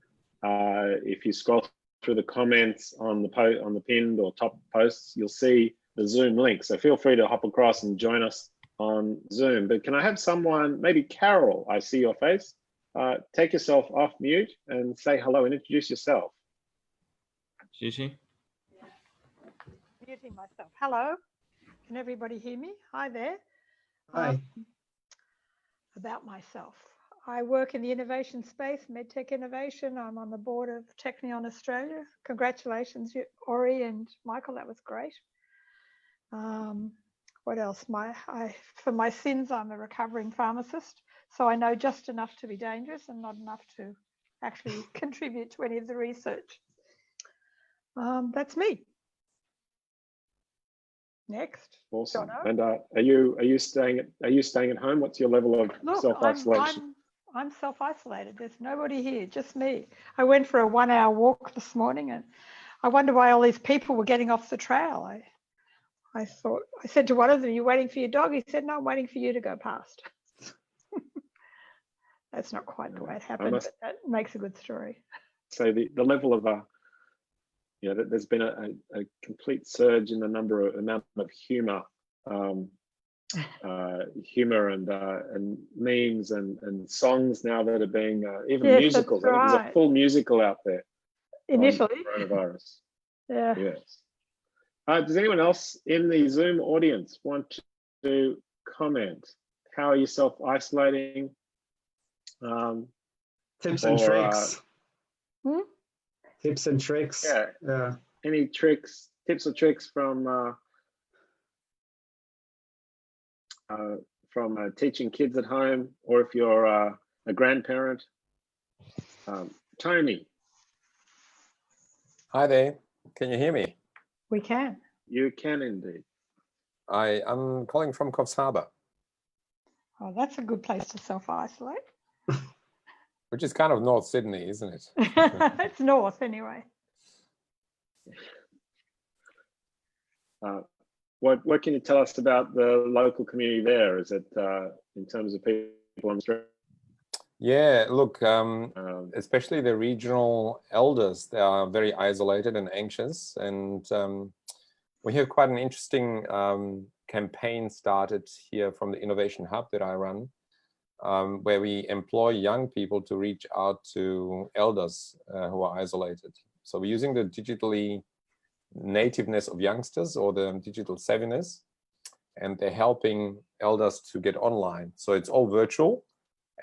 If you scroll through the comments on the pinned or top posts, you'll see the Zoom link. So feel free to hop across and join us on Zoom. But can I have someone, maybe Carol, I see your face, take yourself off mute and say hello and introduce yourself. Gigi? Muting myself. Hello, can everybody hear me? Hi there. Hi. About myself. I work in the innovation space, MedTech innovation. I'm on the board of Technion Australia. Congratulations, Ori and Michael, that was great. What else? For my sins, I'm a recovering pharmacist, so I know just enough to be dangerous and not enough to actually contribute to any of the research. That's me. Next. Awesome. Jono. And are you staying at home? What's your level of self-isolation? I'm self-isolated. There's nobody here, just me. I went for a 1-hour walk this morning, and I wonder why all these people were getting off the trail. I said to one of them, "You waiting for your dog?" He said, "No, I'm waiting for you to go past." That's not quite the way it happened, but that makes a good story. So the level of there's been a complete surge in the amount of humor and memes and songs now that are being even musicals. Right. I think there's a full musical out there. Initially. On coronavirus. Yeah. Yes. Does anyone else in the Zoom audience want to comment? How are you self-isolating? Tips and tricks. Tips and tricks. Yeah. Any tips or tricks from teaching kids at home, or if you're a grandparent? Tony. Hi there. Can you hear me? We can. You can indeed. I'm calling from Coffs Harbour. Oh, that's a good place to self-isolate. Which is kind of North Sydney, isn't it? It's north anyway. What can you tell us about the local community there? Is it in terms of people on the street? Yeah, look, especially the regional elders, they are very isolated and anxious. And we have quite an interesting campaign started here from the Innovation Hub that I run, where we employ young people to reach out to elders who are isolated. So we're using the digitally nativeness of youngsters or the digital savviness, and they're helping elders to get online. So it's all virtual,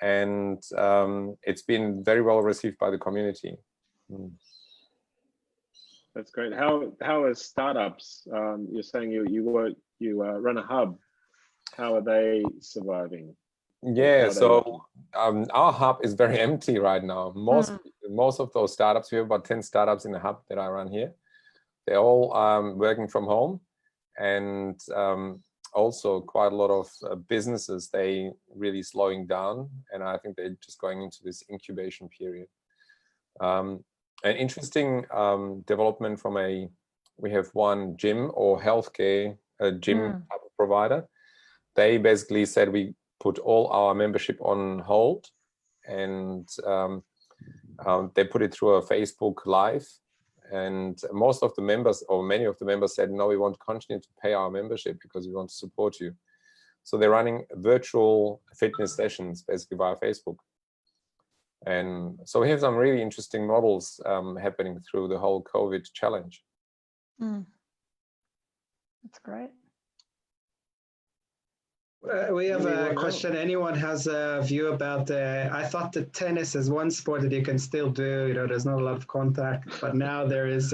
and it's been very well received by the community. That's great. How are startups? You're saying you run a hub. How are they surviving? Yeah, so our hub is very empty right now. Most of those startups, we have about 10 startups in the hub that I run here. They're all working from home, and also quite a lot of businesses, they really slowing down, and I think they're just going into this incubation period. An interesting development from we have one gym or healthcare, a gym type of provider. They basically said we put all our membership on hold, and they put it through a Facebook Live. And most of the members, or many of the members, said, no, we want to continue to pay our membership because we want to support you. So they're running virtual fitness sessions basically via Facebook. And so we have some really interesting models happening through the whole COVID challenge. That's great. We have a question. Anyone has a view about I thought that tennis is one sport that you can still do, you know, there's not a lot of contact, but now there's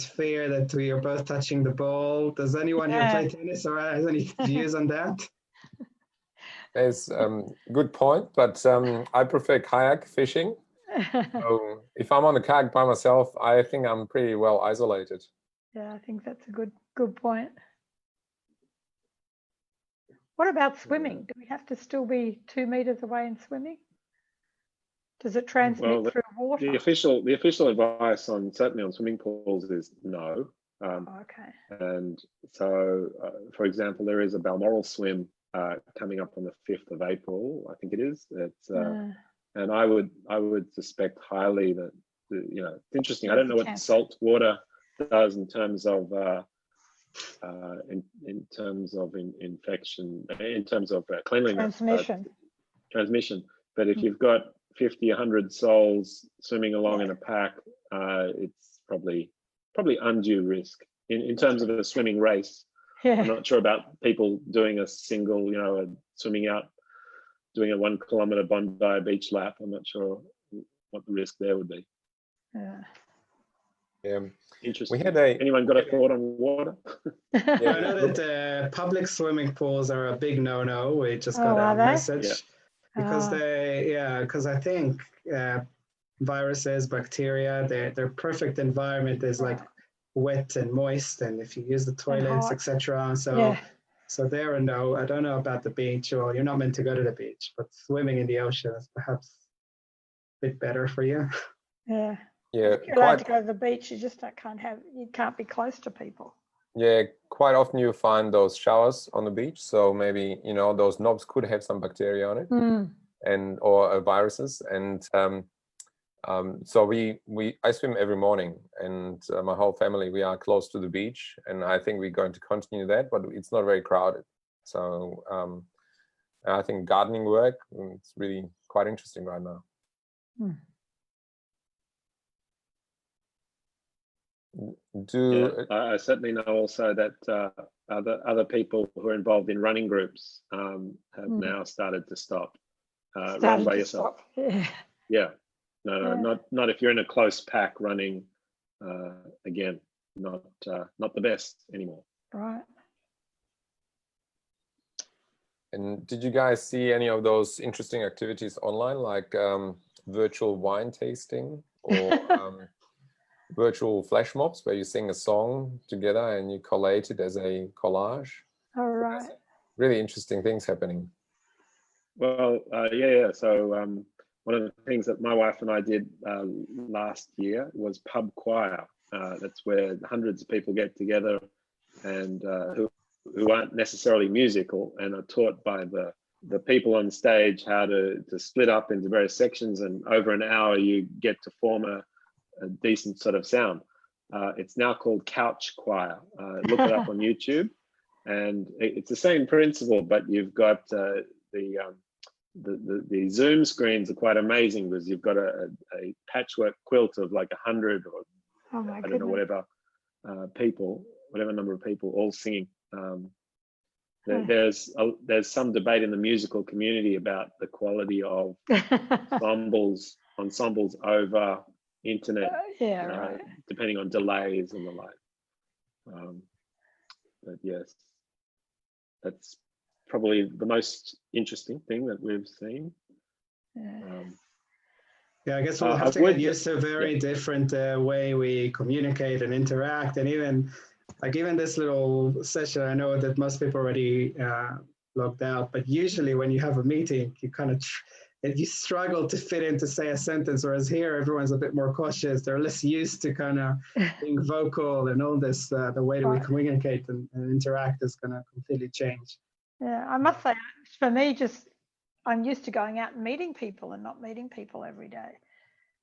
fear that we are both touching the ball. Does anyone here play tennis or has any views on that? There's good point, but I prefer kayak fishing. So if I'm on the kayak by myself, I think I'm pretty well isolated. Yeah, I think that's a good point. What about swimming? Do we have to still be 2 meters away in swimming? Does it transmit through water? The official advice certainly on swimming pools is no. Okay. And so, for example, there is a Balmoral swim coming up on the 5th of April, I think it is. It's and I would suspect highly that it's interesting. I don't know what salt water does in terms of infection, in terms of cleanliness, transmission. But if you've got 50, 100 souls swimming along in a pack, it's probably undue risk in terms of a swimming race. Yeah. I'm not sure about people doing a single, swimming out, doing a 1 kilometer Bondi beach lap. I'm not sure what the risk there would be. Yeah. Interesting. Anyone got a thought on water? I know that public swimming pools are a big no-no. We just got a message because I think viruses, bacteria, their perfect environment is like wet and moist, and if you use the toilets, etc. So there and no. I don't know about the beach, or you're not meant to go to the beach, but swimming in the ocean is perhaps a bit better for you. Yeah. Yeah, you're allowed to go to the beach, you just you can't be close to people. Yeah, quite often you find those showers on the beach, so maybe those knobs could have some bacteria on it, or viruses. And so I swim every morning, and my whole family, we are close to the beach, and I think we're going to continue that, but it's not very crowded. So I think gardening work, it's really quite interesting right now. I certainly know also that other people who are involved in running groups have now started to stop. Run by yourself. Not if you're in a close pack running. Again, not the best anymore. Right. And did you guys see any of those interesting activities online, like virtual wine tasting or virtual flash mobs where you sing a song together and you collate it as a collage? All right. Really interesting things happening. Well, So one of the things that my wife and I did last year was pub choir. That's where hundreds of people get together and who aren't necessarily musical and are taught by the people on stage how to split up into various sections, and over an hour you get to form a decent sort of sound. It's now called couch choir. Look it up on YouTube, and it's the same principle, but you've got the the Zoom screens are quite amazing because you've got a patchwork quilt of like 100 or Oh my I don't know, goodness. whatever number of people all singing. There's some debate in the musical community about the quality of ensembles over internet, Yeah, right. depending on delays and the like. But yes, that's probably the most interesting thing that we've seen. Yeah, I guess we'll have to get used to a very different way we communicate and interact, and even this little session, I know that most people already logged out, but usually when you have a meeting, you kind of you struggle to fit in to say a sentence, whereas here everyone's a bit more cautious. They're less used to kind of being vocal and all this. The way that we communicate and interact is going to completely change. Yeah, I must say, for me, I'm used to going out and meeting people and not meeting people every day,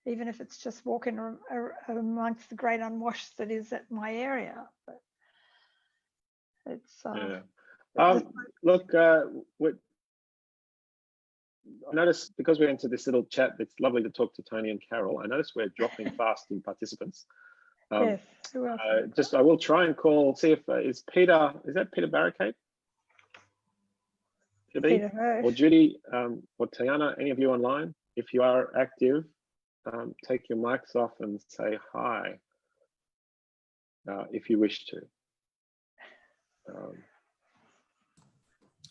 even if it's just walking amongst the great unwashed that is at my area. But it's look, I noticed because we're into this little chat, it's lovely to talk to Tony and Carol. I noticed we're dropping fast in participants. Yes. I will try and see if is that Peter Barricade? Or Judy or Tiana, any of you online? If you are active, take your mics off and say hi if you wish to.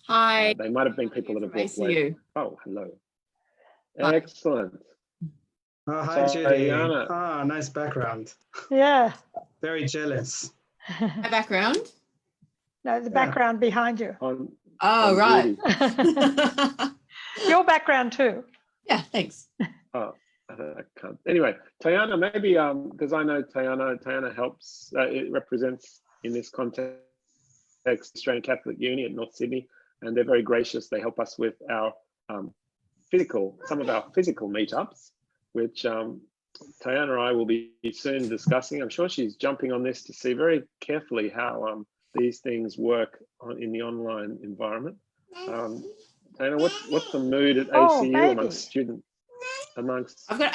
Hi. They might have been people that have walked away. Oh, hello. Hi. Excellent. Oh, hi, Judy. Ah, nice background. Yeah. Very jealous. My background? No, the background behind you. Oh, right. Your background too. Yeah, thanks. Oh, I can't. Anyway, Tiana, maybe because I know Tiana helps. It represents in this context Australian Catholic Uni at North Sydney, and they're very gracious. They help us with our some of our physical meetups, which Tiana and I will be soon discussing. I'm sure she's jumping on this to see very carefully how these things work in the online environment. Tiana, what's the mood at ACU amongst students? I've got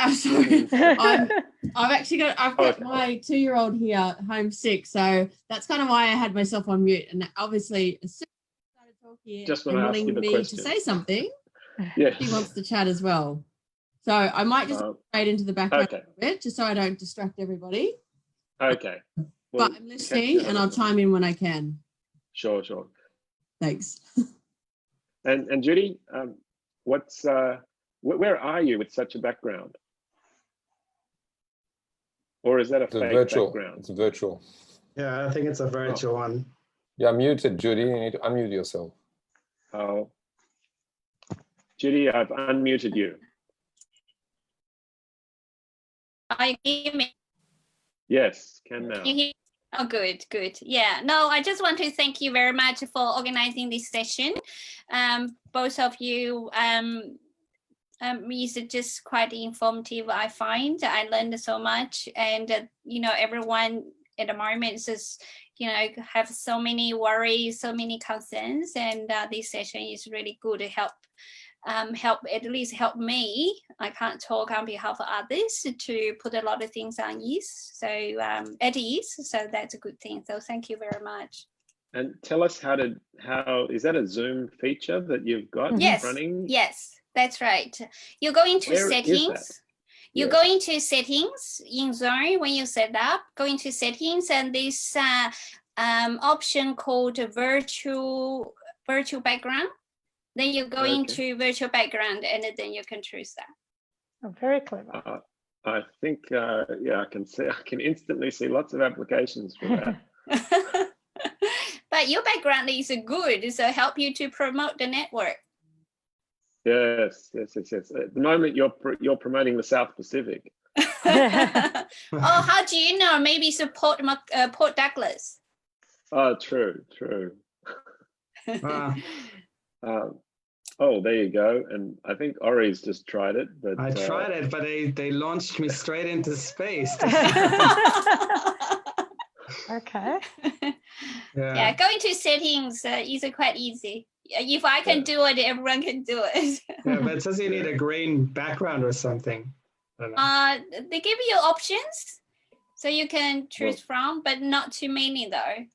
my 2-year-old here homesick, so that's kind of why I had myself on mute. And obviously, as soon as I started talking just and wanting me to say something, she wants to chat as well. So I might just go straight into the background a little bit, just so I don't distract everybody. Okay. But I'm listening, and I'll chime in when I can. Sure. Thanks. And Judy, where are you with such a background? Or is that a fake background? It's virtual. Yeah, I think it's a virtual one. You're muted, Judy. You need to unmute yourself. Oh, Judy, I've unmuted you. Can you hear me? Yes, can now. Can you hear? Oh, good. Yeah, no, I just want to thank you very much for organizing this session. Both of you, is just quite informative, I find. I learned so much, and everyone at the moment is have so many worries, so many concerns, and this session is really good to help me. I can't talk on behalf of others, to put a lot of things on ease. So at ease. So that's a good thing. So thank you very much. And tell us how is that a Zoom feature that you've got running? Yes, that's right. You go into settings. You go into settings in Zoom when you set up. Go into settings, and this option called virtual background. Then you go into virtual background, and then you can choose that. Oh, very clever. I think, I can instantly see lots of applications for that. But your background is good, so help you to promote the network. Yes. At the moment, you're promoting the South Pacific. Oh, how do you know? Maybe support Port Douglas. Oh, true. Oh, there you go. And I think Ori's just tried it. But I tried it, but they launched me straight into space. Okay. Yeah, going to settings is quite easy. If I can do it, everyone can do it. Yeah, but it says you need a green background or something. I don't know. They give you options, so you can choose from, but not too many though.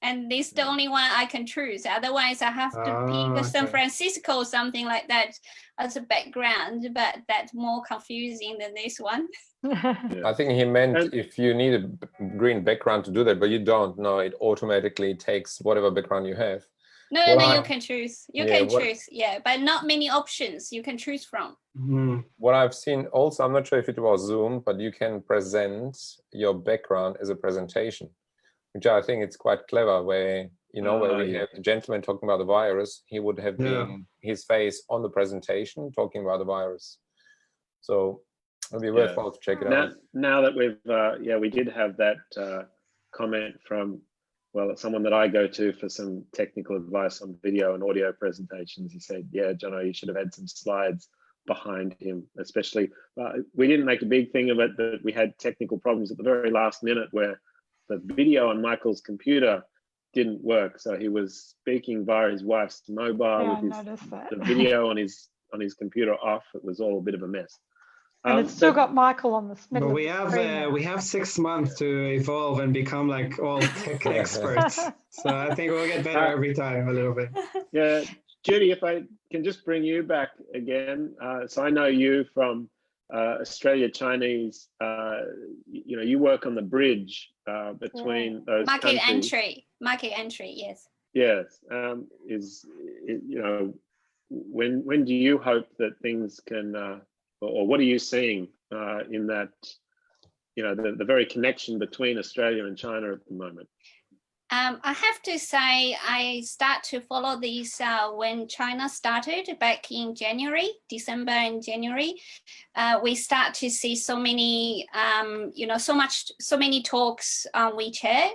And this is the only one I can choose. Otherwise, I have to pick San Francisco or something like that as a background, but that's more confusing than this one. I think he meant if you need a green background to do that, but you don't. No, it automatically takes whatever background you have. No, you can choose. You can choose, but not many options you can choose from. What I've seen also, I'm not sure if it was Zoom, but you can present your background as a presentation, which I think it's quite clever, where, you know, where we have the gentleman talking about the virus, he would have been his face on the presentation talking about the virus. So it'll be worthwhile to check it out. Now that we've, we did have that comment from, well, someone that I go to for some technical advice on video and audio presentations. He said, yeah, Jono, you should have had some slides behind him, especially. We didn't make a big thing of it, but we had technical problems at the very last minute where the video on Michael's computer didn't work. So he was speaking via his wife's mobile with the video on his computer off. It was all a bit of a mess. And it's still got Michael on the middle. But we have 6 months to evolve and become like all tech experts. So I think we'll get better every time a little bit. Yeah, Judy, if I can just bring you back again. So I know you from Australia Chinese. You know, you work on the bridge between those countries. Market entry, yes. Yes, you know, when do you hope that things can? Or what are you seeing in that, you know, the very connection between Australia and China at the moment? I have to say, I start to follow these when China started back in December and January. We start to see so many, you know, so many talks on WeChat.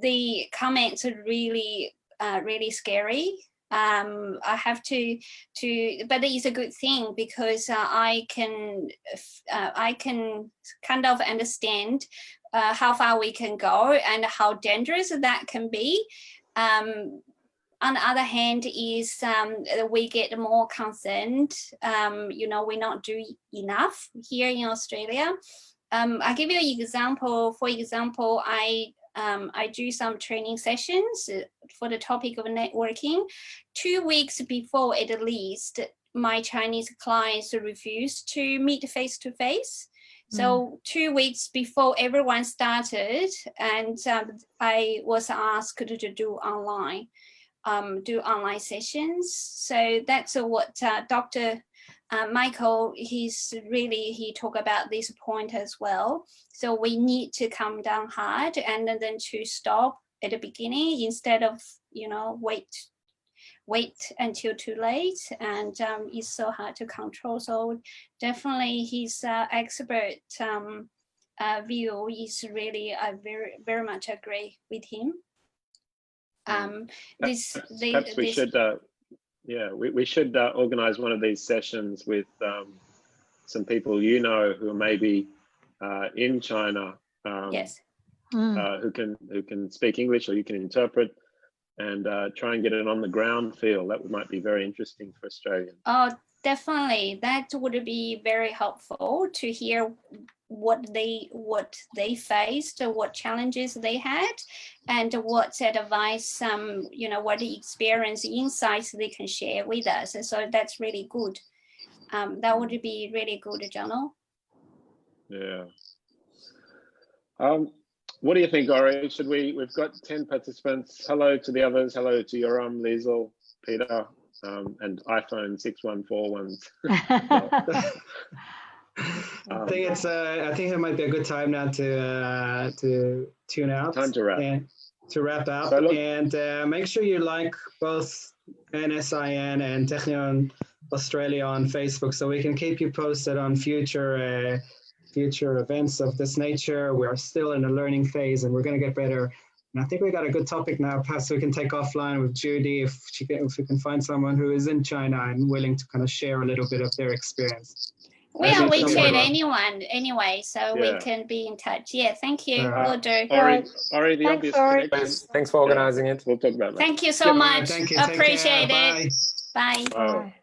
The comments are really, really scary. I have to, but it's a good thing because I can kind of understand how far we can go and how dangerous that can be. On the other hand, is we get more concerned. You know, we not do enough here in Australia. I'll give you an example. For example, I do some training sessions for the topic of networking. 2 weeks before, at least, my Chinese clients refused to meet face-to-face. So 2 weeks before everyone started, and I was asked to do online sessions. So that's what Dr. Michael, he talked about this point as well. So we need to come down hard and then to stop at the beginning instead of, you know, wait until too late, and it's so hard to control. So definitely his expert view is really, I very much agree with him. We should organize one of these sessions with some people, you know, who are maybe in China, who can speak English, or you can interpret, and try and get it on the ground feel. That might be very interesting for Australians. Oh, definitely. That would be very helpful to hear what they faced, what challenges they had, and what advice, you know, what the experience, insights they can share with us. And so that's really good. That would be really good, Jono. Yeah. What do you think, Ori? We've got 10 participants. Hello to the others. Hello to Yoram, Liesl, Peter, and iPhone 614 I think it might be a good time now to tune out. Time to wrap. And to wrap up. So and make sure you like both NSIN and Technion Australia on Facebook, so we can keep you posted on future events of this nature. We are still in a learning phase, and we're going to get better. And I think we got a good topic now, perhaps we can take offline with Judy if we can find someone who is in China and willing to kind of share a little bit of their experience. We Maybe are WeChat someone- anyway, so we can be in touch. Yeah, thank you. Will do. Ori, the Thanks, obvious Ori. connection. Thanks for organizing it. We'll talk about that. Thank you so much. Thank you. Take care. Appreciate it. Bye. Bye. Wow. Bye.